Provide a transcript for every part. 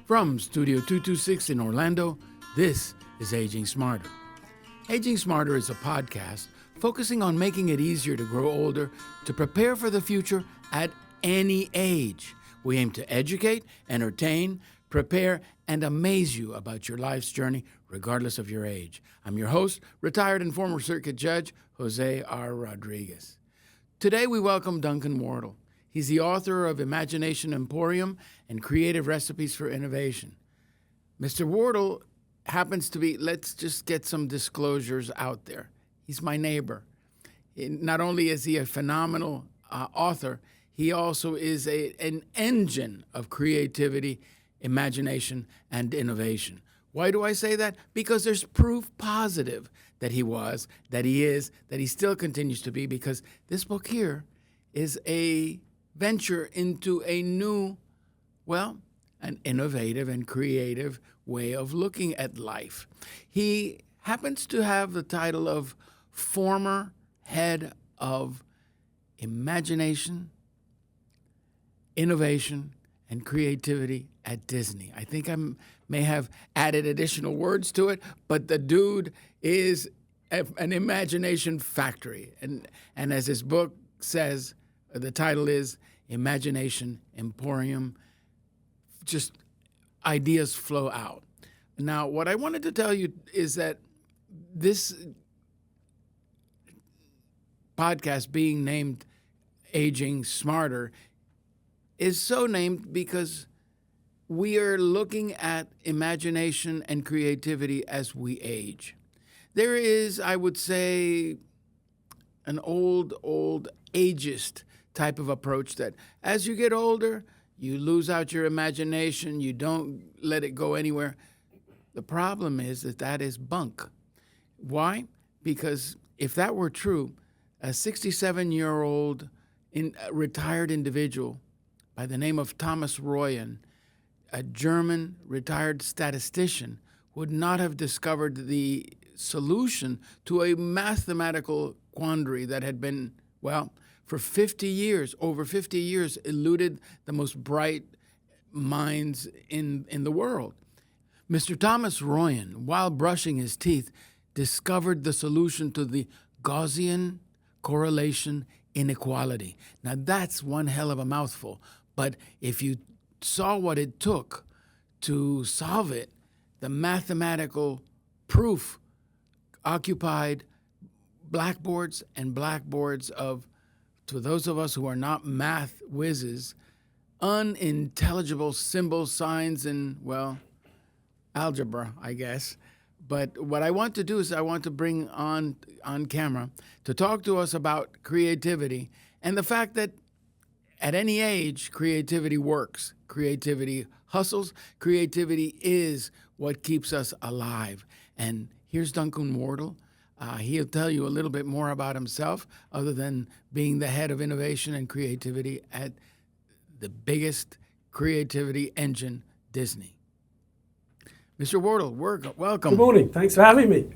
From Studio 226 in Orlando, this is Aging Smarter. Aging Smarter is a podcast focusing on making it easier to grow older, to prepare for the future at any age. We aim to educate, entertain, prepare, and amaze you about your life's journey, regardless of your age. I'm your host, retired and former circuit judge, Jose R. Rodriguez. Today we welcome Duncan Wardle. He's the author of Imagination Emporium and Creative Recipes for Innovation. Mr. Wardle happens to be, let's just get some disclosures out there. He's my neighbor. Not only is he a phenomenal author, he also is an engine of creativity, imagination, and innovation. Why do I say that? Because there's proof positive that he was, that he is, that he still continues to be, because this book here is a venture into a new, an innovative and creative way of looking at life. He happens to have the title of former head of imagination, innovation, and creativity at Disney. I think I may have added additional words to it, but the dude is an imagination factory. And as his book says, the title is Imagination Emporium. Just ideas flow out. Now, what I wanted to tell you is that this podcast being named Aging Smarter is so named because we are looking at imagination and creativity as we age. There is, I would say, an old ageist type of approach that as you get older, you lose out your imagination, you don't let it go anywhere. The problem is that is bunk. Why? Because if that were true, a 67-year-old retired individual by the name of Thomas Royen, a German retired statistician, would not have discovered the solution to a mathematical quandary that had been, for 50 years, over 50 years, eluded the most bright minds in the world. Mr. Thomas Royen, while brushing his teeth, discovered the solution to the Gaussian correlation inequality. Now, that's one hell of a mouthful, but if you saw what it took to solve it, the mathematical proof occupied blackboards of, to those of us who are not math whizzes, unintelligible symbols, signs, and, algebra, I guess. But what I want to do is I want to bring on camera to talk to us about creativity and the fact that at any age, creativity works. Creativity hustles. Creativity is what keeps us alive. And here's Duncan Wardle. He'll tell you a little bit more about himself, other than being the head of innovation and creativity at the biggest creativity engine, Disney. Mr. Wardle, welcome. Good morning. Thanks for having me.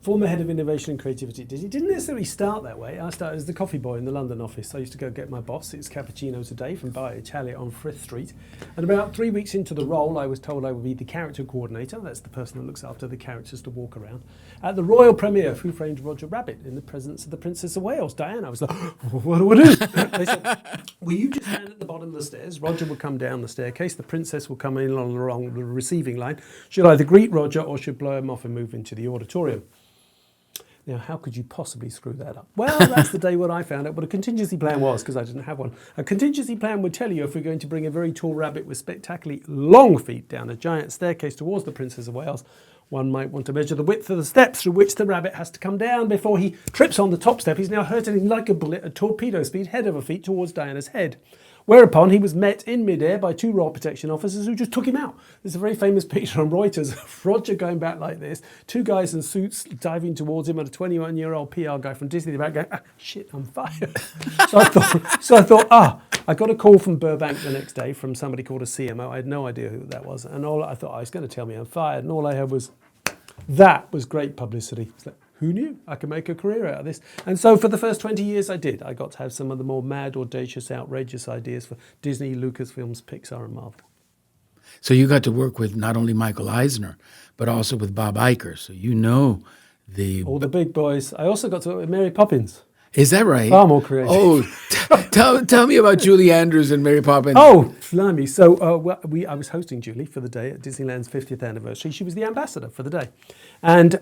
Former head of innovation and creativity at Disney. Didn't necessarily start that way. I started as the coffee boy in the London office. I used to go get my boss, it's cappuccinos a day, from Bar Italia on Frith Street. And about 3 weeks into the role, I was told I would be the character coordinator. That's the person that looks after the characters to walk around. At the royal premiere of Who Framed Roger Rabbit in the presence of the Princess of Wales, Diana. I was like, what do I do? They said, will you just stand at the bottom of the stairs? Roger will come down the staircase. The princess will come in along the receiving line. She'll either greet Roger or she'll blow him off and move into the auditorium. Now, how could you possibly screw that up? Well, that's the day when I found out what a contingency plan was, because I didn't have one. A contingency plan would tell you if we're going to bring a very tall rabbit with spectacularly long feet down a giant staircase towards the Princess of Wales, one might want to measure the width of the steps through which the rabbit has to come down before he trips on the top step. He's now hurtling like a bullet at torpedo speed, head over feet, towards Diana's head. Whereupon he was met in midair by two Royal Protection officers who just took him out. There's a very famous picture on Reuters of Roger going back like this, two guys in suits diving towards him, and a 21-year-old PR guy from Disney in the back going, shit, I'm fired. So I thought, I got a call from Burbank the next day from somebody called a CMO. I had no idea who that was. And I thought, he's going to tell me I'm fired. And all I heard was, that was great publicity. It's like, who knew I could make a career out of this? And so for the first 20 years I did. I got to have some of the more mad, audacious, outrageous ideas for Disney, Lucasfilms, Pixar and Marvel. So you got to work with not only Michael Eisner, but also with Bob Iger. So you know all the big boys. I also got to work with Mary Poppins. Is that right? Far more creative. Oh, tell me about Julie Andrews and Mary Poppins. Oh, blimey. So I was hosting Julie for the day at Disneyland's 50th anniversary. She was the ambassador for the day. And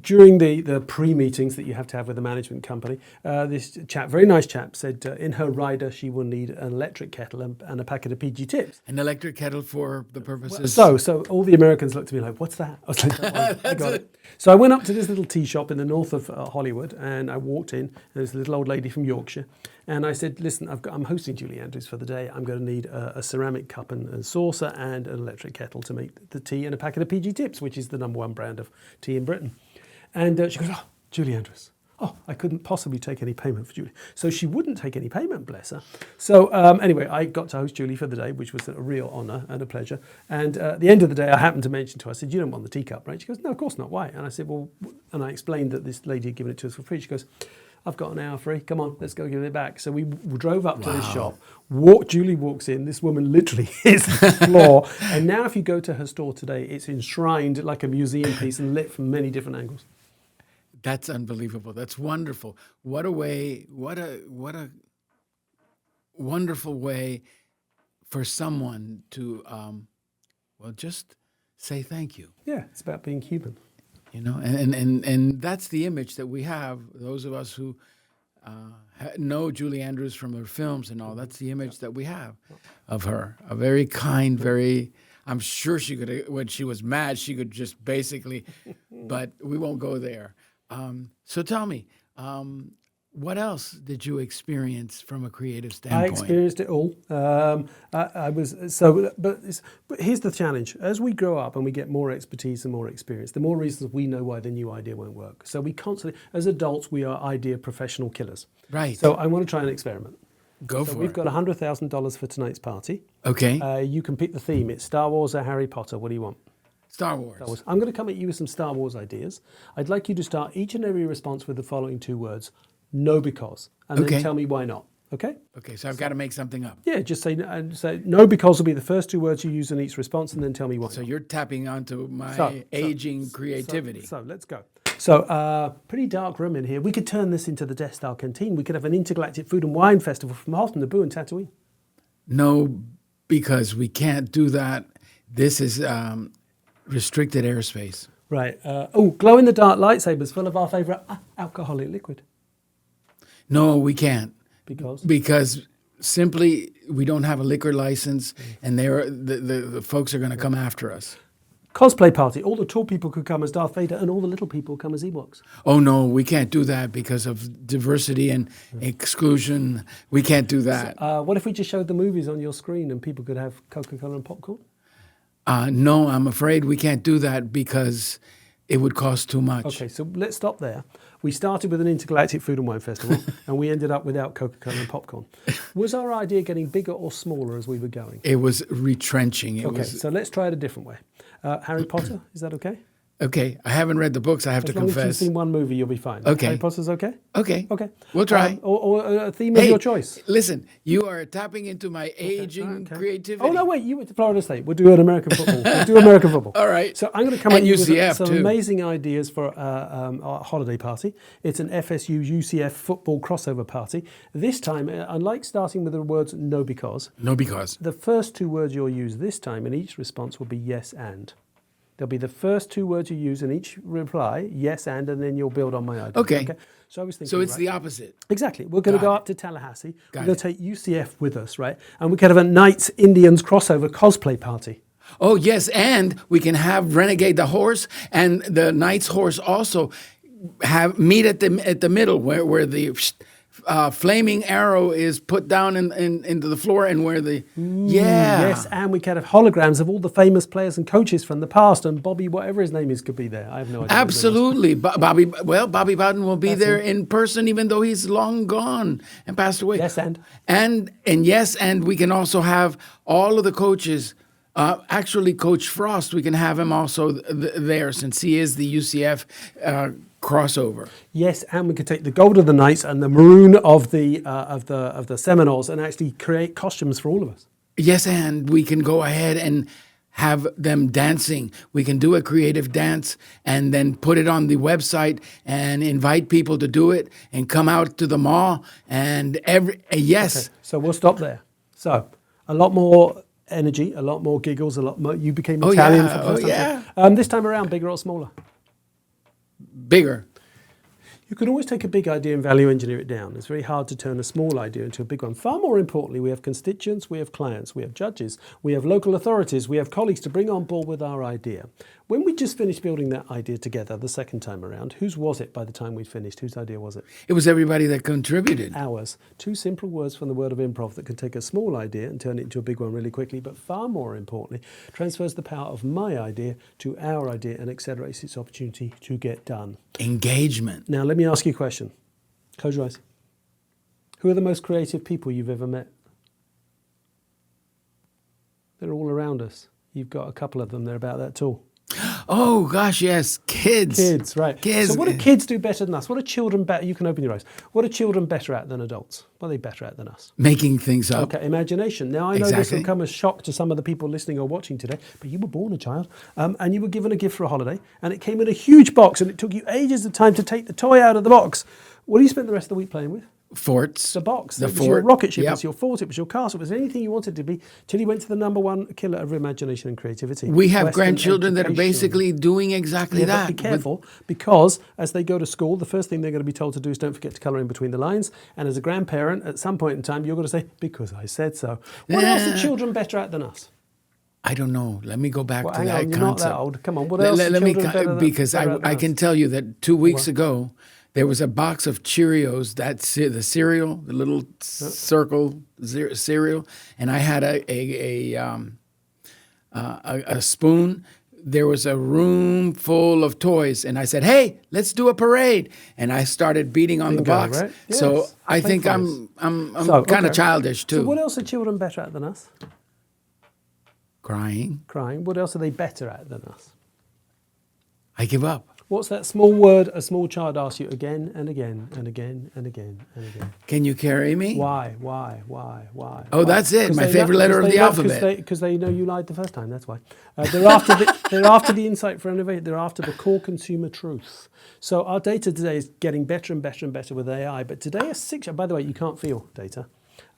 during the pre-meetings that you have to have with the management company, this chap, very nice chap, said in her rider she will need an electric kettle and a packet of PG tips. An electric kettle for the purposes... So all the Americans looked at me like, what's that? I was like, don't worry, I got it. So I went up to this little tea shop in the north of Hollywood, and I walked in, and there was a little old lady from Yorkshire, and I said, listen, I'm hosting Julie Andrews for the day. I'm going to need a ceramic cup and a saucer and an electric kettle to make the tea and a packet of PG tips, which is the #1 brand of tea in Britain. And she goes, oh, Julie Andrews. Oh, I couldn't possibly take any payment for Julie. So she wouldn't take any payment, bless her. So anyway, I got to host Julie for the day, which was a real honour and a pleasure. And at the end of the day, I happened to mention to her, I said, you don't want the teacup, right? She goes, no, of course not. Why? And I said, well, and I explained that this lady had given it to us for free. She goes, I've got an hour free. Come on, let's go give it back. So we drove up to this shop. Julie walks in. This woman literally hits the floor. And now if you go to her store today, it's enshrined like a museum piece and lit from many different angles. That's unbelievable. That's wonderful. What a wonderful way for someone to, just say thank you. Yeah, it's about being human. You know, and that's the image that we have, those of us who know Julie Andrews from her films and all, that's the image that we have of her. A very kind, I'm sure she could, when she was mad, she could just basically, but we won't go there. So tell me, what else did you experience from a creative standpoint? I experienced it all. But here's the challenge. As we grow up and we get more expertise and more experience, the more reasons we know why the new idea won't work. So we constantly, as adults, we are idea professional killers. Right. So I want to try an experiment. Go for it. We've got $100,000 for tonight's party. Okay. You can pick the theme. It's Star Wars or Harry Potter. What do you want? Star Wars. I'm going to come at you with some Star Wars ideas. I'd like you to start each and every response with the following 2 words. No, because. And then tell me why not. Okay? Okay, so I've got to make something up. Yeah, just say no, because will be the first 2 words you use in each response, and then tell me why. So you're tapping onto my aging creativity. So let's go. So pretty dark room in here. We could turn this into the Death Star Canteen. We could have an intergalactic food and wine festival from Hoth and Naboo and Tatooine. No, because we can't do that. This is restricted airspace. Right. Glow-in-the-dark lightsabers full of our favourite alcoholic liquid. No, we can't. Because? Because simply we don't have a liquor license, and the folks are going to come after us. Cosplay party. All the tall people could come as Darth Vader, and all the little people come as Ewoks. Oh, no, we can't do that because of diversity and exclusion. We can't do that. What if we just showed the movies on your screen and people could have Coca-Cola and popcorn? No, I'm afraid we can't do that because it would cost too much. Okay, so let's stop there. We started with an intergalactic food and wine festival, and we ended up without Coca-Cola and popcorn. Was our idea getting bigger or smaller as we were going? It was retrenching. So let's try it a different way. Harry Potter, is that okay? Okay, I haven't read the books, I have to confess. As long as you've seen one movie, you'll be fine. Okay. Harry Potter's okay? Okay. Okay. We'll try. Or a theme of your choice. Listen, you are tapping into my aging creativity. Oh, no, wait, you went to Florida State. We'll do an American football. All right. So I'm going to come at you with UCF some too. Amazing ideas for our holiday party. It's an FSU UCF football crossover party. This time, unlike starting with the words no, because. No, because. The first 2 words you'll use this time in each response will be yes and. There'll be the first 2 words you use in each reply, yes and then you'll build on my idea. Okay. So I was thinking. So it's the opposite. Exactly. We're going to go up to Tallahassee. We're going to take UCF with us, right? And we could have a Knights Indians crossover cosplay party. Oh, yes, and we can have Renegade the horse and the Knight's horse also meet at the middle where the flaming arrow is put down into the floor and where the yes, and we can have holograms of all the famous players and coaches from the past, and Bobby, whatever his name is, could be there. I have no idea. Absolutely. Bobby Bowden will be there in person, even though he's long gone and passed away. Yes, and yes, and we can also have all of the coaches. Actually, Coach Frost, we can have him also there since he is the UCF crossover. Yes, and we could take the gold of the Knights and the maroon of the Seminoles and actually create costumes for all of us. Yes, and we can go ahead and have them dancing. We can do a creative dance and then put it on the website and invite people to do it and come out to the mall and yes. Okay, so we'll stop there. So a lot more energy, a lot more giggles, a lot more. You became Italian for the first time. This time around, bigger or smaller? Bigger. You can always take a big idea and value engineer it down. It's very hard to turn a small idea into a big one. Far more importantly, we have constituents, we have clients, we have judges, we have local authorities, we have colleagues to bring on board with our idea. When we just finished building that idea together the second time around, whose was it by the time we'd finished? Whose idea was it? It was everybody that contributed. Ours. Two simple words from the world of improv that can take a small idea and turn it into a big one really quickly, but far more importantly, transfers the power of my idea to our idea and accelerates its opportunity to get done. Engagement. Now, let me ask you a question. Close your eyes. Who are the most creative people you've ever met? They're all around us. You've got a couple of them. They're about that tall. Oh, gosh, yes. Kids. Kids, right. Kids. So what do kids do better than us? What are children better? You can open your eyes. What are children better at than adults? What are they better at than us? Making things up. Okay, imagination. Now, I know this will come as shock to some of the people listening or watching today, but you were born a child and you were given a gift for a holiday and it came in a huge box and it took you ages of time to take the toy out of the box. What do you spend the rest of the week playing with? Forts. The box. The it was fort. your rocket ship, Yep. it was your fort, it was your castle, it was anything you wanted to be, till you went to the number one killer of imagination and creativity. We have Western grandchildren that are education. basically doing exactly Yeah, that. but be careful, because as they go to school, the first thing they're going to be told to do is don't forget to colour in between the lines. And as a grandparent, at some point in time, you're going to say, because I said so. What else are children better at than us? I don't know. Let me go back Well, to hang that on, you're concept. not that old. Come on, what else are Let me, children better than because better at than I us? can tell you that 2 weeks ago, there was a box of Cheerios, the cereal, the little circle cereal, and I had a spoon. There was a room full of toys, and I said, "Hey, let's do a parade!" And I started beating on the box. Right? So Yes, I think I'm kind of childish too. So what else are children better at than us? Crying. Crying. What else are they better at than us? I give up. What's that small word a small child asks you again and again and again and again and again? Can you carry me? Why? Oh, that's it. My favorite letter of the alphabet. Because they know you lied the first time. That's why. They're after the insight for innovation. They're after the core consumer truth. So our data today is getting better and better and better with AI. But today, by the way, you can't feel data.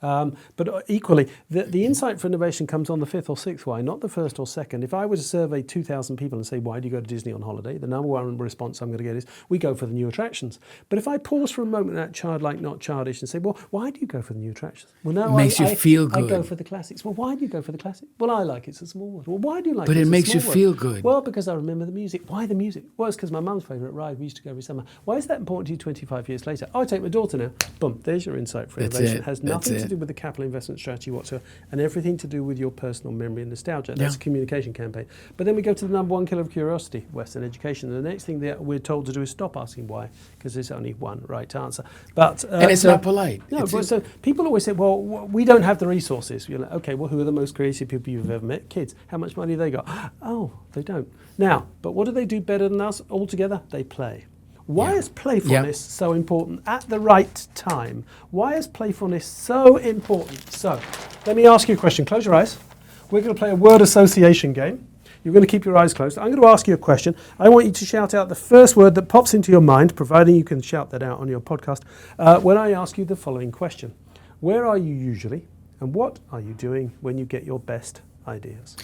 But equally, the insight for innovation comes on the fifth or sixth why, not the first or second. If I were to survey 2,000 people and say, why do you go to Disney on holiday? The number one response I'm going to get is, we go for the new attractions. But if I pause for a moment at childlike, not childish, and say, well, why do you go for the new attractions? Well, no, makes you feel good. I go for the classics. Well, why do you go for the classics? Well, I like it's a small word. Well, why do you like it? But it makes you word? feel good. Well, because I remember the music. Why the music? Well, it's because my mum's favourite ride. We used to go every summer. Why is that important to you 25 years later? Oh, I take my daughter now. Boom, there's your insight for innovation. It has nothing to do with the capital investment strategy whatsoever, and everything to do with your personal memory and nostalgia. That's a communication campaign. But then we go to the number one killer of curiosity, Western education. And the next thing that we're told to do is stop asking why, because there's only one right answer. But and it's not polite. No, so people always say, well, we don't have the resources. You're like, okay, well, who are the most creative people you've ever met? Kids. How much money have they got? Oh, they don't. Now, but what do they do better than us altogether? They play. Why is playfulness so important at the right time? Why is playfulness so important? So, let me ask you a question. Close your eyes. We're going to play a word association game. You're going to keep your eyes closed. I'm going to ask you a question. I want you to shout out the first word that pops into your mind, providing you can shout that out on your podcast, when I ask you the following question. Where are you usually, and what are you doing when you get your best ideas?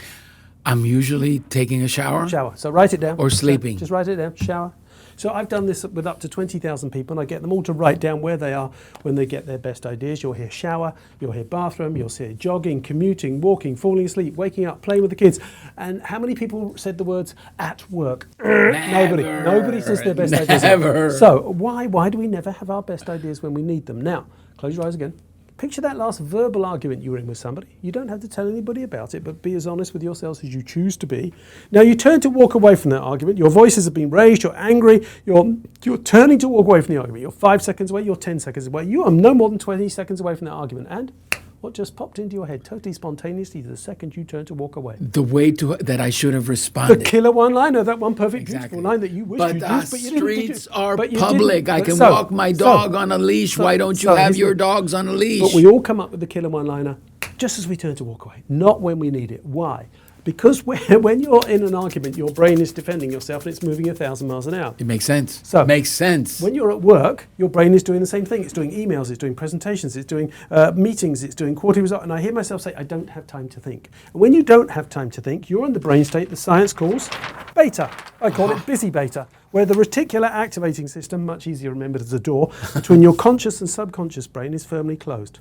I'm usually taking a shower. Shower. So write it down. Or sleeping. Just write it down. Shower. So I've done this with up to 20,000 people, and I get them all to write down where they are when they get their best ideas. You'll hear shower, you'll hear bathroom, you'll hear jogging, commuting, walking, falling asleep, waking up, playing with the kids. And how many people said the words at work? Nobody. Nobody says their best ideas. Never. So why do we never have our best ideas when we need them? Now, close your eyes again. Picture that last verbal argument you were in with somebody. You don't have to tell anybody about it, but be as honest with yourselves as you choose to be. Now you turn to walk away from that argument. Your voices have been raised, you're angry, you're turning to walk away from the argument. You're 5 seconds away, you're 10 seconds away. You are no more than 20 seconds away from that argument. And what just popped into your head totally spontaneously the second you turn to walk away? The way that I should have responded. The killer one-liner, that one perfect, beautiful line that you wish you did, but you didn't. streets are public. I can walk my dog on a leash. Why don't you have your dogs on a leash? But we all come up with the killer one-liner. just as we turn to walk away, not when we need it. Why? Because when you're in an argument, your brain is defending yourself and it's moving 1,000 miles an hour. It makes sense. So, makes sense. When you're at work, your brain is doing the same thing. It's doing emails, it's doing presentations, it's doing meetings, it's doing quarterly results. And I hear myself say, I don't have time to think. And when you don't have time to think, you're in the brain state the science calls beta. I call it busy beta, where the reticular activating system, much easier remembered as a door, between your conscious and subconscious brain is firmly closed.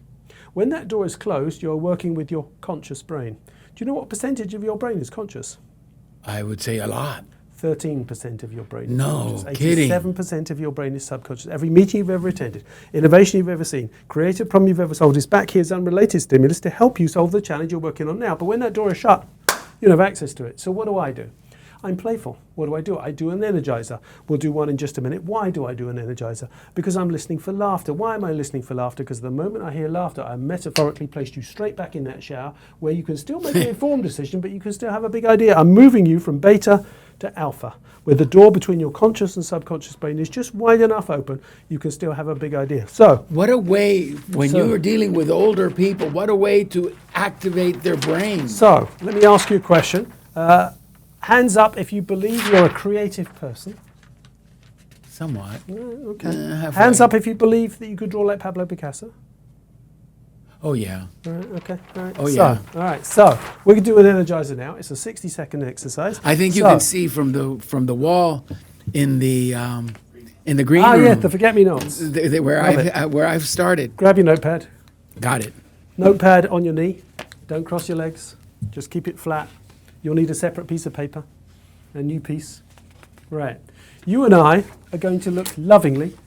When that door is closed, you're working with your conscious brain. Do you know what percentage of your brain is conscious? I would say a lot. 13% of your brain is No conscious. kidding. 87% of your brain is subconscious. Every meeting you've ever attended, innovation you've ever seen, creative problem you've ever solved is back here as unrelated stimulus to help you solve the challenge you're working on now. But when that door is shut, you don't have access to it. So what do? I'm playful. What do? I do an energizer. We'll do one in just a minute. Why do I do an energizer? Because I'm listening for laughter. Why am I listening for laughter? Because the moment I hear laughter, I metaphorically placed you straight back in that shower where you can still make an informed decision, but you can still have a big idea. I'm moving you from beta to alpha, where the door between your conscious and subconscious brain is just wide enough open, you can still have a big idea. So, what a way, when you are dealing with older people, what a way to activate their brains. So, let me ask you a question. Hands up if you believe you're a creative person. Somewhat. Okay. Hands up if you believe that you could draw like Pablo Picasso. Oh, yeah. All right, okay. All right. Oh, yeah. All right. So we can do an energizer now. It's a 60-second exercise. I think you can see from the wall in the green room. Ah, yeah, the forget-me-nots. Where I've started. Grab your notepad. Got it. Notepad on your knee. Don't cross your legs. Just keep it flat. You'll need a separate piece of paper, a new piece. Right. You and I are going to look lovingly,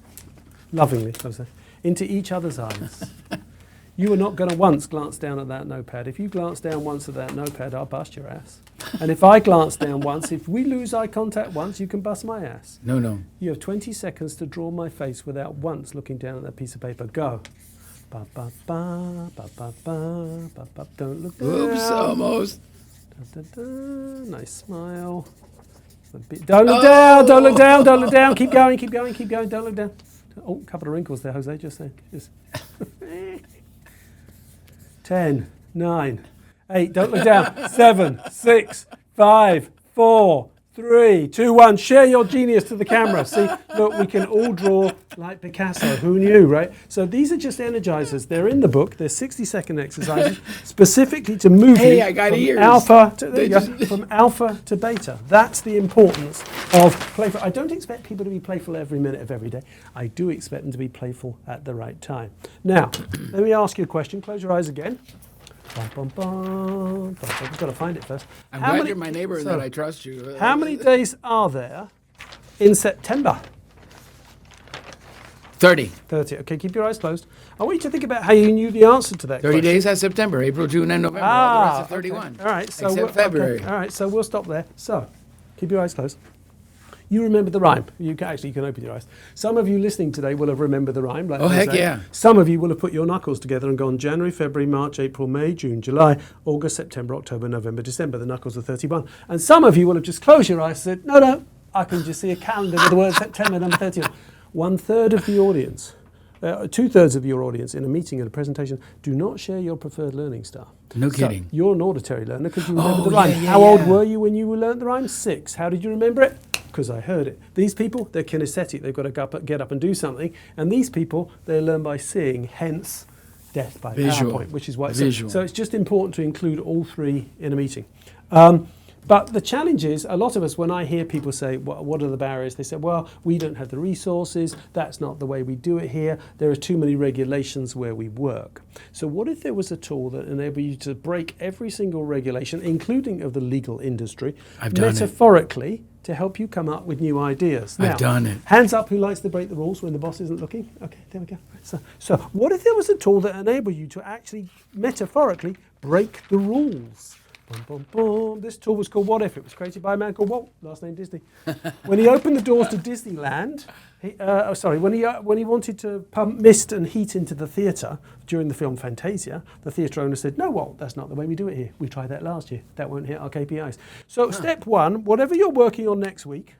into each other's eyes. You are not going to once glance down at that notepad. If you glance down once at that notepad, I'll bust your ass. And if I glance down once, if we lose eye contact once, you can bust my ass. No. You have 20 seconds to draw my face without once looking down at that piece of paper. Go. Ba, ba, ba, ba, ba, ba, ba, ba. Don't look down. Oops, almost. Da, da, da. Nice smile. Don't look down, don't look down, don't look down. Keep going, don't look down. Oh, a couple of wrinkles there, Jose, just saying. 10, 9, 8, don't look down. 7, 6, 5, 4, 3, 2, 1. Share your genius to the camera. See, look, we can all draw like Picasso. Who knew, right? So these are just energizers. They're in the book. They're 60-second exercises specifically to move you from alpha to beta. That's the importance of playful. I don't expect people to be playful every minute of every day. I do expect them to be playful at the right time. Now, let me ask you a question. Close your eyes again. I've got to find it first. I'm glad you're my neighbor and that I trust you. How many days are there in September? 30. 30. Okay, keep your eyes closed. I want you to think about how you knew the answer to that 30 question. days has September, April, June, and November. All the rest of 31. Okay. All right. So except February. Okay. All right, so we'll stop there. So, keep your eyes closed. You remember the rhyme. You can open your eyes. Some of you listening today will have remembered the rhyme. Like heck yeah. Some of you will have put your knuckles together and gone January, February, March, April, May, June, July, August, September, October, November, December. The knuckles are 31. And some of you will have just closed your eyes and said, no, I can just see a calendar with the word September, number 31. 1/3 of the audience, 2/3 of your audience in a meeting and a presentation do not share your preferred learning style. No kidding. You're an auditory learner because you remember the rhyme. How old were you when you learned the rhyme? 6. How did you remember it? Because I heard it. These people, they're kinesthetic. They've got to get up and do something. And these people, they learn by seeing, hence death by PowerPoint, which is why it's visual. So it's just important to include all three in a meeting. But the challenge is, a lot of us, when I hear people say, what are the barriers? They say, well, we don't have the resources. That's not the way we do it here. There are too many regulations where we work. So what if there was a tool that enabled you to break every single regulation, including of the legal industry, metaphorically, to help you come up with new ideas? Now, I've done it. Hands up who likes to break the rules when the boss isn't looking. Okay, there we go. So what if there was a tool that enabled you to actually, metaphorically, break the rules? Boom, boom, boom. This tool was called What If. It was created by a man called Walt, last name Disney. When he opened the doors to Disneyland, when he wanted to pump mist and heat into the theatre during the film Fantasia, the theatre owner said, no, Walt, that's not the way we do it here. We tried that last year. That won't hit our KPIs. So step one, whatever you're working on next week,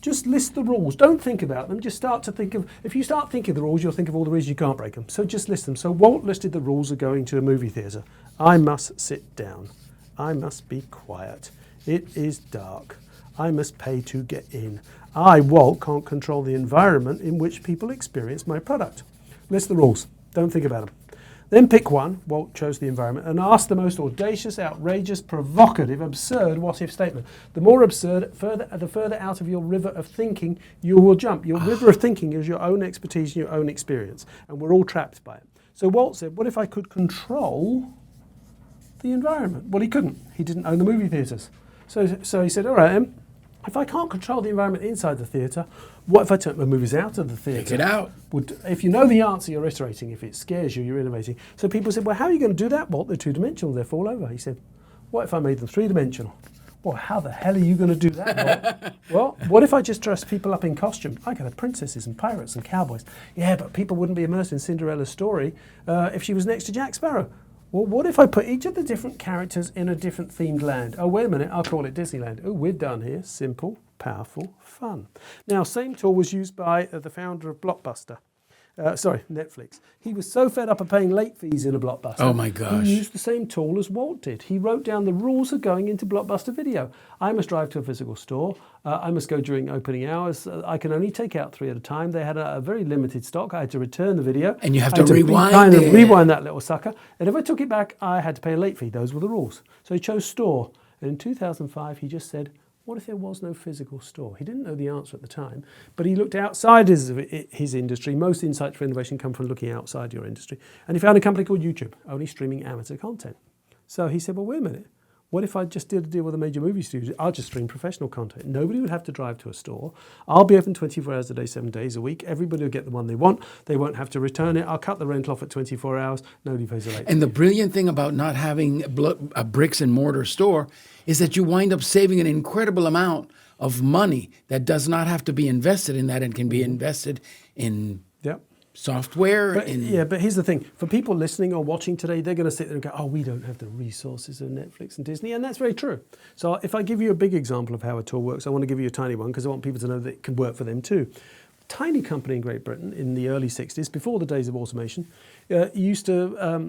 Just list the rules. Don't think about them. Just start to think of, if you start thinking of the rules, you'll think of all the reasons you can't break them. So just list them. So Walt listed the rules of going to a movie theatre. I must sit down. I must be quiet. It is dark. I must pay to get in. I, Walt, can't control the environment in which people experience my product. List the rules. Don't think about them. Then pick one, Walt chose the environment, and ask the most audacious, outrageous, provocative, absurd what-if statement. The more absurd, the further out of your river of thinking you will jump. Your river of thinking is your own expertise and your own experience, and we're all trapped by it. So Walt said, what if I could control the environment? Well, he couldn't. He didn't own the movie theatres. So he said, all right, if I can't control the environment inside the theatre, what if I took my movies out of the theatre? Take it out. If you know the answer, you're iterating. If it scares you, you're innovating. So people said, well, how are you going to do that, Walt? They're two-dimensional. They fall over. He said, what if I made them three-dimensional? Well, how the hell are you going to do that, Walt? Well, what if I just dress people up in costume? I could have princesses and pirates and cowboys. Yeah, but people wouldn't be immersed in Cinderella's story if she was next to Jack Sparrow. Well, what if I put each of the different characters in a different themed land? Oh, wait a minute, I'll call it Disneyland. Oh, we're done here. Simple, powerful, fun. Now, same tool was used by the founder of Netflix. He was so fed up of paying late fees in a Blockbuster. Oh my gosh. He used the same tool as Walt did. He wrote down the rules of going into Blockbuster Video. I must drive to a physical store. I must go during opening hours. I can only take out 3 at a time. They had a very limited stock. I had to return the video. And you have to rewind it. Rewind that little sucker. And if I took it back, I had to pay a late fee. Those were the rules. So he chose store. And in 2005, he just said, what if there was no physical store? He didn't know the answer at the time, but he looked outside his industry. Most insights for innovation come from looking outside your industry. And he found a company called YouTube, only streaming amateur content. So he said, well, wait a minute. What if I just did a deal with a major movie studio? I'll just stream professional content. Nobody would have to drive to a store. I'll be open 24 hours a day, 7 days a week. Everybody will get the one they want. They won't have to return it. I'll cut the rental off at 24 hours. Nobody pays a late fee. And the brilliant thing about not having a bricks and mortar store is that you wind up saving an incredible amount of money that does not have to be invested in that and can be invested in software. But here's the thing. For people listening or watching today, they're going to sit there and go, oh, we don't have the resources of Netflix and Disney. And that's very true. So if I give you a big example of how a tool works, I want to give you a tiny one because I want people to know that it can work for them too. Tiny company in Great Britain in the early 60s, before the days of automation, used to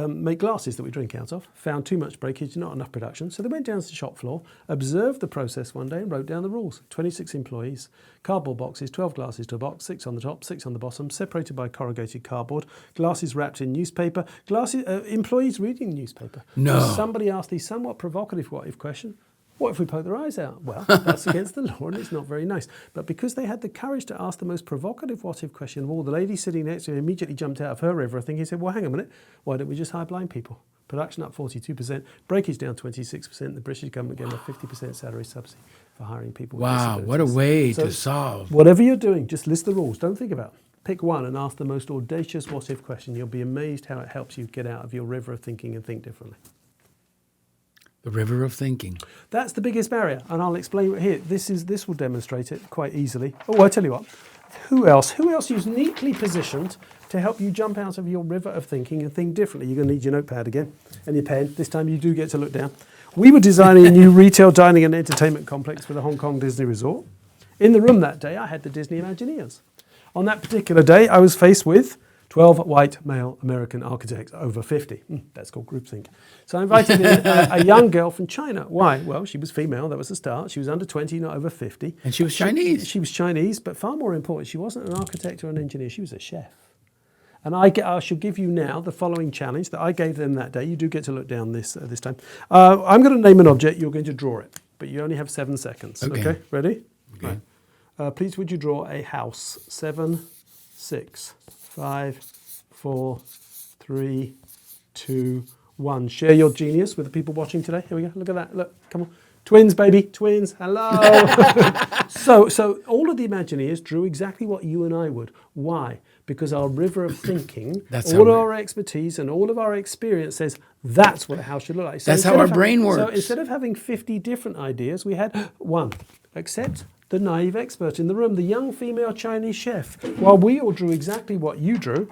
make glasses that we drink out of, found too much breakage, not enough production. So they went down to the shop floor, observed the process one day and wrote down the rules. 26 employees, cardboard boxes, 12 glasses to a box, 6 on the top, 6 on the bottom, separated by corrugated cardboard, glasses wrapped in newspaper, employees reading newspaper. No. So somebody asked the somewhat provocative what-if question. What if we poke their eyes out? Well, that's against the law and it's not very nice. But because they had the courage to ask the most provocative what-if question of all, the lady sitting next to him immediately jumped out of her river. I think he said, well, hang on a minute, why don't we just hire blind people? Production up 42%, breakage down 26%. The British government gave them a 50% salary subsidy for hiring people with disabilities. What a way to solve. Whatever you're doing, just list the rules. Don't think about it. Pick one and ask the most audacious what-if question. You'll be amazed how it helps you get out of your river of thinking and think differently. The river of thinking. That's the biggest barrier, and I'll explain it here. This will demonstrate it quite easily. Oh, I tell you what. Who else is neatly positioned to help you jump out of your river of thinking and think differently? You're going to need your notepad again and your pen. This time you do get to look down. We were designing a new retail dining and entertainment complex for the Hong Kong Disney Resort. In the room that day, I had the Disney Imagineers. On that particular day, I was faced with 12 white male American architects over 50. That's called groupthink. So I invited in a young girl from China. Why? Well, she was female. That was the start. She was under 20, not over 50. And she was Chinese. She was Chinese, but far more important, she wasn't an architect or an engineer. She was a chef. And I shall give you now the following challenge that I gave them that day. You do get to look down this time. I'm going to name an object. You're going to draw it, but you only have 7 seconds. Okay? Ready? Okay. Right. Please, would you draw a house? 7, 6, 5, 4, 3, 2, 1. Share your genius with the people watching today. Here we go. Look at that. Look, come on. Twins, baby. Twins. Hello. So all of the Imagineers drew exactly what you and I would. Why? Because our river of thinking, all of our expertise and all of our experience says that's what a house should look like. So that's how our brain works. So instead of having 50 different ideas, we had one. Except the naive expert in the room, the young female Chinese chef. While we all drew exactly what you drew,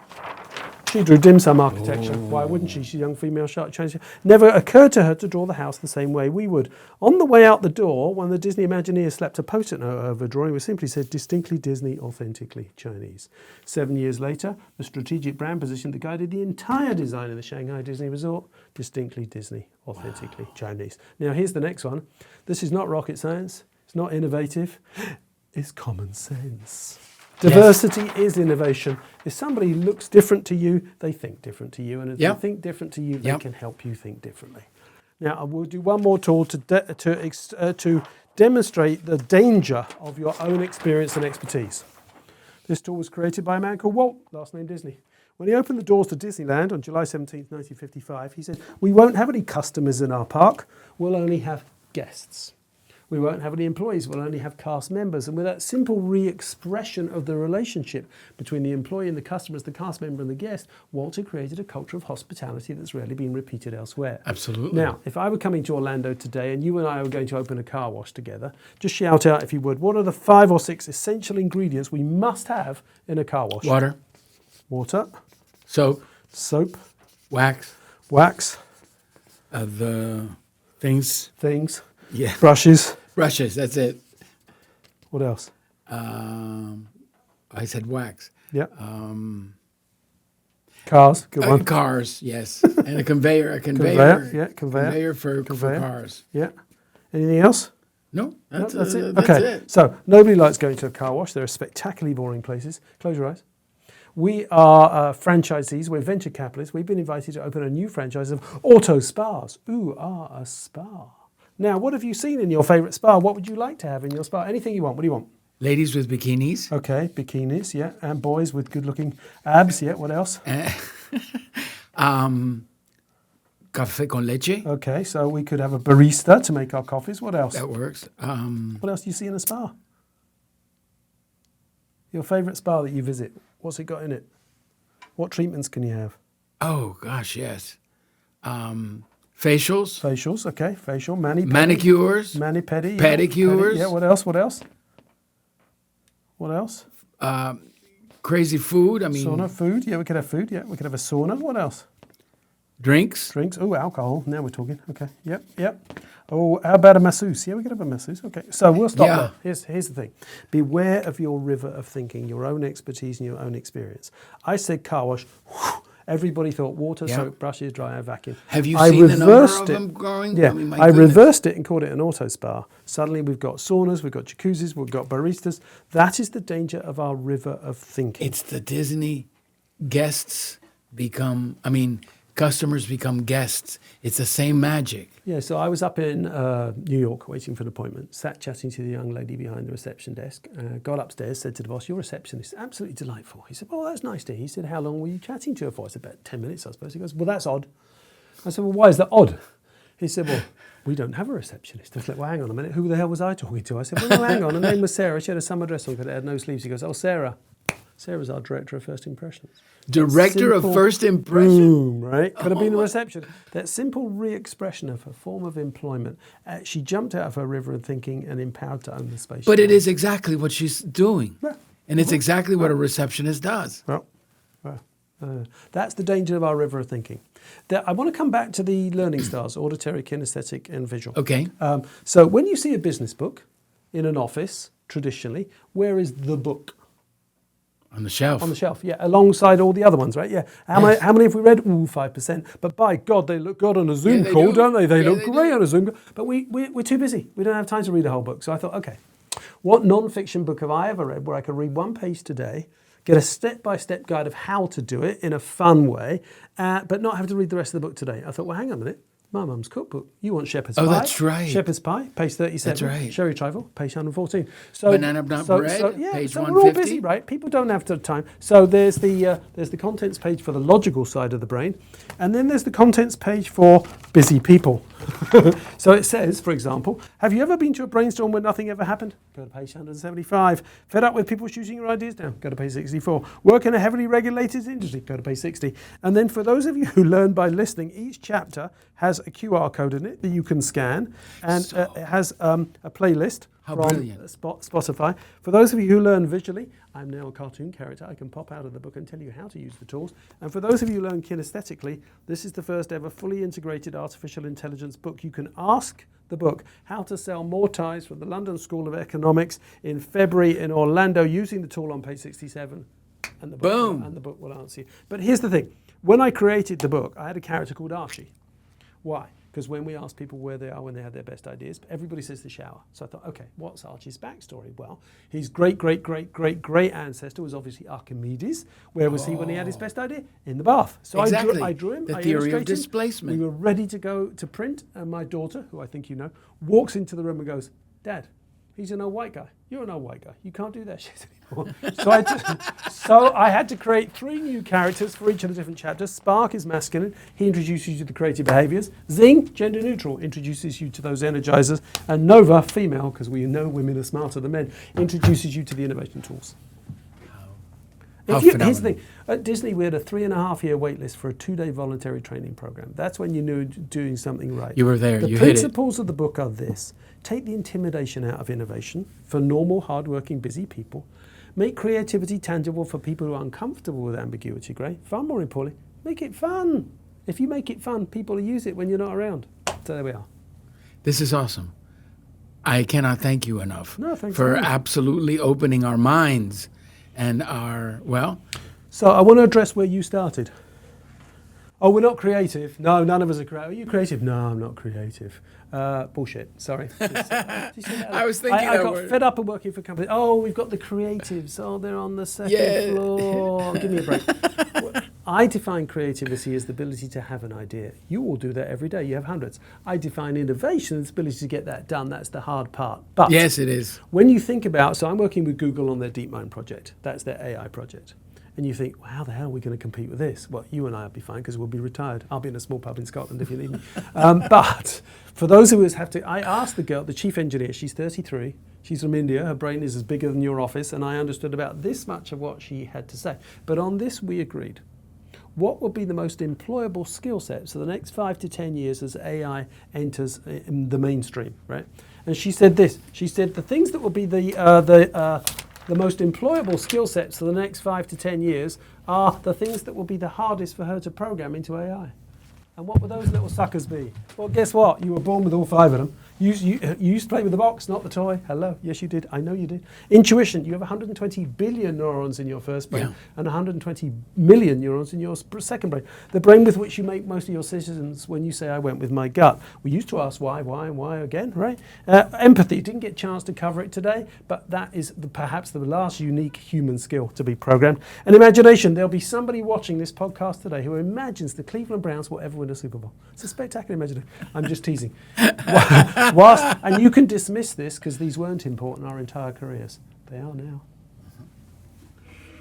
She drew dim sum architecture. Why wouldn't she? She's a young female shark. Never occurred to her to draw the house the same way we would. On the way out the door, one of the Disney Imagineers slapped a post-it note over a drawing which simply said, distinctly Disney, authentically Chinese. 7 years later, the strategic brand position that guided the entire design of the Shanghai Disney Resort, distinctly Disney, authentically Chinese. Now, here's the next one. This is not rocket science. It's not innovative. It's common sense. Diversity is innovation. If somebody looks different to you, they think different to you. And if they think different to you, they can help you think differently. Now, I will do one more tool to demonstrate the danger of your own experience and expertise. This tool was created by a man called Walt, last name Disney. When he opened the doors to Disneyland on July 17, 1955, he said, "We won't have any customers in our park. We'll only have guests. We won't have any employees, we'll only have cast members." And with that simple re-expression of the relationship between the employee and the customers, the cast member and the guest, Walter created a culture of hospitality that's rarely been repeated elsewhere. Absolutely. Now, if I were coming to Orlando today and you and I were going to open a car wash together, just shout out, if you would, what are the 5 or 6 essential ingredients we must have in a car wash? Water. Soap. Wax. The things. Yeah. Brushes, that's it. What else? I said wax. Yeah. Cars, good one. Cars, yes. And a conveyor. Conveyor for cars. Yeah. Anything else? No, that's it. That's okay. it. So nobody likes going to a car wash. They're spectacularly boring places. Close your eyes. We are franchisees. We're venture capitalists. We've been invited to open a new franchise of auto spas. A spa. Now, what have you seen in your favourite spa? What would you like to have in your spa? Anything you want. What do you want? Ladies with bikinis. Okay, bikinis, yeah. And boys with good-looking abs, yeah. What else? Café con leche. Okay, so we could have a barista to make our coffees. What else? That works. What else do you see in a spa? Your favourite spa that you visit. What's it got in it? What treatments can you have? Oh, gosh, yes. Facials. Facials, okay. Facial, manicures. Mani-pedi. Pedicures. Yeah, what else? What else? Crazy food. Sauna, food. Yeah, we could have food. Yeah, we could have a sauna. What else? Drinks. Oh, alcohol. Now we're talking. Okay. Yep. Oh, how about a masseuse? Yeah, we could have a masseuse. Okay. So we'll stop there. Here's the thing. Beware of your river of thinking, your own expertise and your own experience. I said car wash. Everybody thought water, soap, brushes, dryer, vacuum. Have you seen the number of them growing? Yeah, I reversed it and called it an auto spa. Suddenly we've got saunas, we've got jacuzzis, we've got baristas. That is the danger of our river of thinking. It's the Disney customers become guests. It's the same magic. Yeah, so I was up in New York waiting for an appointment, sat chatting to the young lady behind the reception desk, got upstairs, said to the boss, "Your receptionist, absolutely delightful." He said, "Well, that's nice to hear." He said, "How long were you chatting to her for?" I said, "About 10 minutes, I suppose." He goes, "Well, that's odd." I said, "Well, why is that odd?" He said, "Well, we don't have a receptionist." I was like, "Well, hang on a minute, who the hell was I talking to?" I said, "Well, no, hang on, her name was Sarah. She had a summer dress on because it had no sleeves." He goes, "Oh, Sarah. Sarah's our director of first impressions." Director of first impression? Boom, right? Could have been the reception. That simple re-expression of her form of employment. She jumped out of her river of thinking and empowered to own the space. But it is exactly what she's doing. Yeah. And it's exactly what a receptionist does. That's the danger of our river of thinking. I want to come back to the learning styles, auditory, kinesthetic, and visual. Okay. So when you see a business book in an office, traditionally, where is the book? On the shelf. On the shelf, yeah, alongside all the other ones, right? Yeah. How many have we read? 5%. But by God, they look good on a Zoom call, don't they? They look great on a Zoom call. But we're too busy. We don't have time to read a whole book. So I thought, okay, what non-fiction book have I ever read where I could read one page today, get a step-by-step guide of how to do it in a fun way, but not have to read the rest of the book today? I thought, well, hang on a minute. My mum's cookbook. You want shepherd's pie? Oh, that's right. Shepherd's pie, page 37. That's right. Sherry trifle, page 114. So banana nut bread, page 150. We're all busy, right? People don't have time. So there's the contents page for the logical side of the brain, and then there's the contents page for busy people. So it says, for example, have you ever been to a brainstorm where nothing ever happened? Go to page 175. Fed up with people shooting your ideas down? Go to page 64. Work in a heavily regulated industry? Go to page 60. And then for those of you who learn by listening, each chapter has a QR code in it that you can scan, and it has a playlist from brilliant. Spotify. For those of you who learn visually, I'm now a cartoon character. I can pop out of the book and tell you how to use the tools. And for those of you who learn kinesthetically, this is the first ever fully integrated artificial intelligence book. You can ask the book how to sell more ties from the London School of Economics in February in Orlando using the tool on page 67. And the book, Boom. And the book will answer you. But here's the thing. When I created the book, I had a character called Archie. Why? Because when we ask people where they are when they had their best ideas, everybody says the shower. So I thought, okay, what's Archie's backstory? Well, his great ancestor was obviously Archimedes. Where was he when he had his best idea? In the bath. So exactly. I drew him. The I theory of illustrated him. displacement. We were ready to go to print, and my daughter, who I think you know, walks into the room and goes, Dad, he's an old white guy. You're an old white guy. You can't do that shit anymore. So I had to create 3 new characters for each of the different chapters. Spark is masculine. He introduces you to the creative behaviors. Zing, gender neutral, introduces you to those energizers. And Nova, female, because we know women are smarter than men, introduces you to the innovation tools. Here's the thing. At Disney, we had a 3.5-year wait list for a 2-day voluntary training program. That's when you knew doing something right. You were there. The You hit it. principles of the book are this. Take the intimidation out of innovation for normal, hard-working, busy people. Make creativity tangible for people who are uncomfortable with ambiguity, Gray. Far more importantly, make it fun. If you make it fun, people will use it when you're not around. So there we are. This is awesome. I cannot thank you enough thanks for so much. absolutely opening our minds and our, well. So I want to address where you started. Oh, we're not creative. No, none of us are creative. Are you creative? No, I'm not creative. Bullshit. Sorry. I was thinking I that got word. fed up of working for companies. Oh, we've got the creatives. Oh, they're on the second floor. Give me a break. I define creativity as the ability to have an idea. You all do that every day. You have hundreds. I define innovation as the ability to get that done. That's the hard part. But Yes, it is. when you think about, so I'm working with Google on their DeepMind project. That's their AI project. And you think, well, how the hell are we going to compete with this? Well, you and I will be fine because we'll be retired. I'll be in a small pub in Scotland if you need me. But for those who have to, I asked the girl, the chief engineer, she's 33, she's from India, her brain is as bigger than your office, and I understood about this much of what she had to say. But on this, we agreed. What will be the most employable skill sets for the next 5 to 10 years as AI enters in the mainstream, right? And she said this. She said the things that will be the most employable skill sets for the next 5 to 10 years are the things that will be the hardest for her to program into AI. And what will those little suckers be? Well, guess what? You were born with all 5 of them. You used to play with the box, not the toy. Hello. Yes, you did. I know you did. Intuition. You have 120 billion neurons in your first brain and 120 million neurons in your second brain. The brain with which you make most of your decisions when you say, I went with my gut. We used to ask why, and why again, right? Empathy. Didn't get a chance to cover it today, but that is perhaps the last unique human skill to be programmed. And imagination. There'll be somebody watching this podcast today who imagines the Cleveland Browns will ever win a Super Bowl. It's a spectacular imagination. I'm just teasing. And you can dismiss this because these weren't important our entire careers. They are now.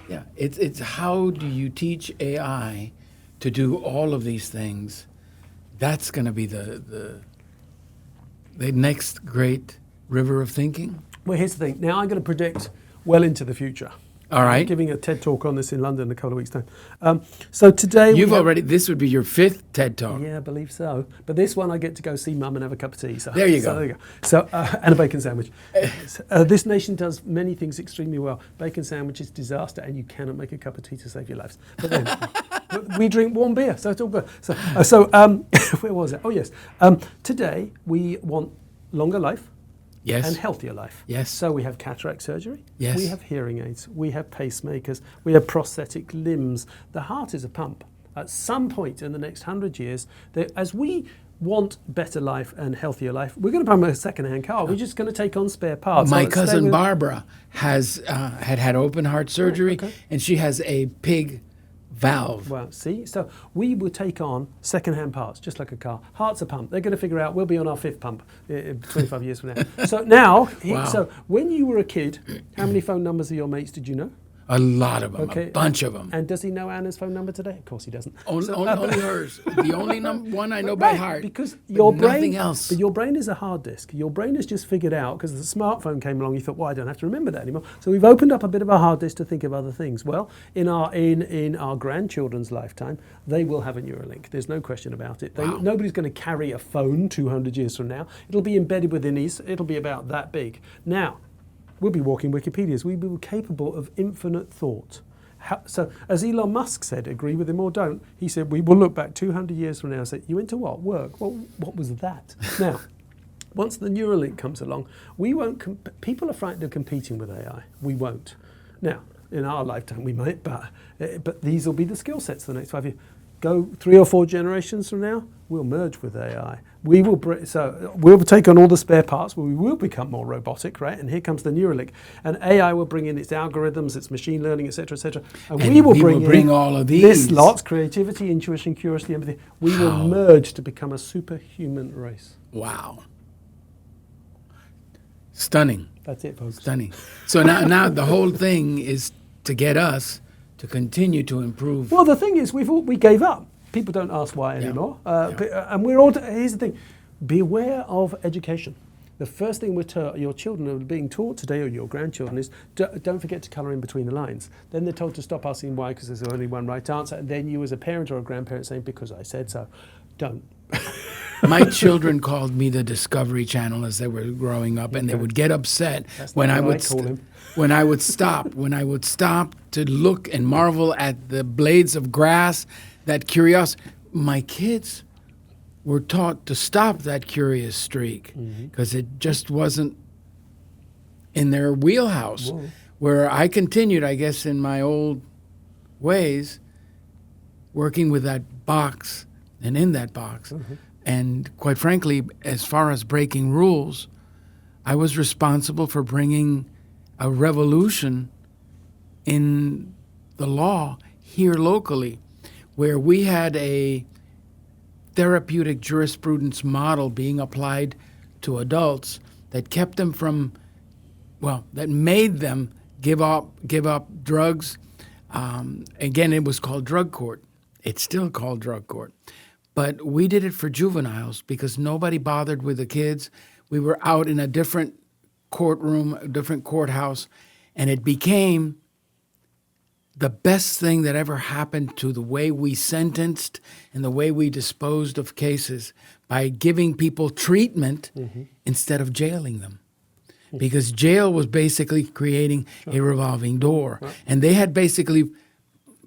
Yeah, it's how do you teach AI to do all of these things? That's going to be the next great river of thinking. Well, here's the thing. Now I'm going to predict well into the future. All right. I'm giving a TED Talk on this in London in a couple of weeks' time. So today this would be your 5th TED Talk. Yeah, I believe so. But this one I get to go see Mum and have a cup of tea. So there you go. There you go. So and a bacon sandwich. This nation does many things extremely well. Bacon sandwich is disaster, and you cannot make a cup of tea to save your lives. But then we drink warm beer, so it's all good. So where was it? Oh yes. Today we want longer life. Yes. And healthier life. Yes. So we have cataract surgery. Yes. We have hearing aids. We have pacemakers. We have prosthetic limbs. The heart is a pump. At some point in the next 100 years, as we want better life and healthier life, we're going to buy a second-hand car. We're just going to take on spare parts. My cousin Barbara has had open heart surgery, and she has a pig valve. Well, see, so we will take on second-hand parts, just like a car. Heart's a pump. They're going to figure out we'll be on our 5th pump 25 years from now. So now, so when you were a kid, how many phone numbers of your mates did you know? A lot of them, a bunch of them. And does he know Anna's phone number today? Of course he doesn't. Only hers. The only one I know by heart. Because your brain, nothing else. But your brain is a hard disk. Your brain has just figured out, because the smartphone came along, you thought, well, I don't have to remember that anymore. So we've opened up a bit of a hard disk to think of other things. Well, in our grandchildren's lifetime, they will have a Neuralink. There's no question about it. Nobody's going to carry a phone 200 years from now. It'll be embedded within these. It'll be about that big. Now, we'll be walking Wikipedias. We'll be capable of infinite thought. So, as Elon Musk said, agree with him or don't, he said, we will look back 200 years from now and say, you into what? Work? Well, what was that? Now, once the Neuralink comes along, we won't. People are frightened of competing with AI. We won't. Now, in our lifetime, we might, but these will be the skill sets for the next 5 years. Go 3 or 4 generations from now, we'll merge with AI. We'll take on all the spare parts, we will become more robotic, right? And here comes the Neuralink. And AI will bring in its algorithms, its machine learning, etc., etc. And we will bring all of these. This lot, creativity, intuition, curiosity, empathy. We will merge to become a superhuman race. Wow. Stunning. That's it, folks. Stunning. So now the whole thing is to get us to continue to improve. Well, the thing is, we gave up. People don't ask why anymore. And we're all. Here's the thing: beware of education. The first thing your children are being taught today, or your grandchildren, is don't forget to colour in between the lines. Then they're told to stop asking why because there's only one right answer. And then you, as a parent or a grandparent, saying because I said so. Don't. My children called me the Discovery Channel as they were growing up, and they would get upset when I would stop to look and marvel at the blades of grass, that curiosity. My kids were taught to stop that curious streak because it just wasn't in their wheelhouse. Whoa. Where I continued, I guess, in my old ways, working with that box and in that box. And quite frankly, as far as breaking rules, I was responsible for bringing a revolution in the law here locally, where we had a therapeutic jurisprudence model being applied to adults that kept them from, that made them give up drugs. Again, it was called drug court. It's still called drug court. But we did it for juveniles because nobody bothered with the kids. We were out in a different courtroom, a different courthouse, and it became the best thing that ever happened to the way we sentenced and the way we disposed of cases by giving people treatment instead of jailing them. Because jail was basically creating a revolving door. And they had basically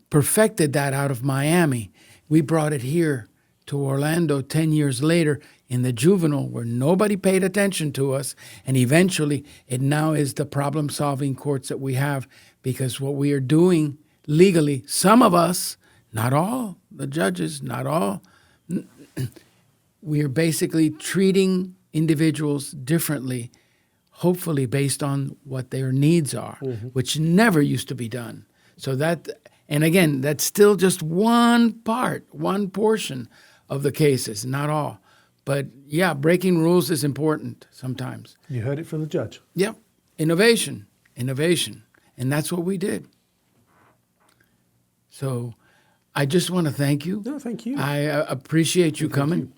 perfected that out of Miami. We brought it here to Orlando 10 years later in the juvenile where nobody paid attention to us. And eventually it now is the problem-solving courts that we have because what we are doing legally, some of us, not all, the judges, not all, we are basically treating individuals differently, hopefully based on what their needs are, which never used to be done. So that, and again, that's still just one portion of the cases, not all. But yeah, breaking rules is important sometimes. You heard it from the judge. Yep. Innovation. And that's what we did. So I just want to thank you. No, thank you. I appreciate you coming.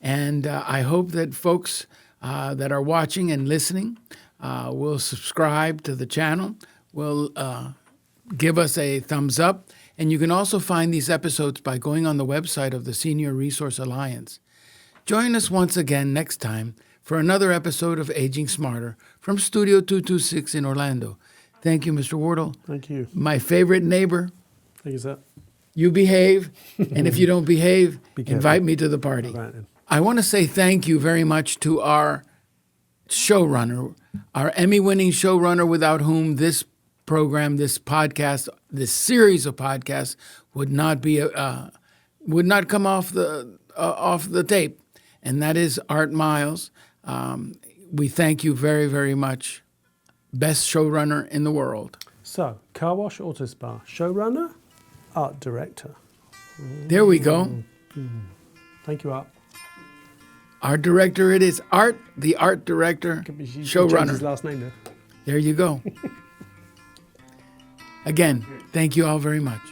And I hope that folks that are watching and listening will subscribe to the channel, will give us a thumbs up. And you can also find these episodes by going on the website of the Senior Resource Alliance. Join us once again next time for another episode of Aging Smarter from Studio 226 in Orlando. Thank you, Mr. Wardle. Thank you. My favorite neighbor. Thank you, sir. You behave, and if you don't behave, invite me to the party. Right. I want to say thank you very much to our showrunner, our Emmy-winning showrunner without whom this program, this podcast, this series of podcasts would not come off the tape, and that is Art Miles. We thank you very, very much. Best showrunner in the world. So, Car Wash Auto Spa, showrunner, art director. There we go. Thank you, Art. Art director it is. Art, the art director, showrunner. His last name there. There you go. Again, thank you all very much.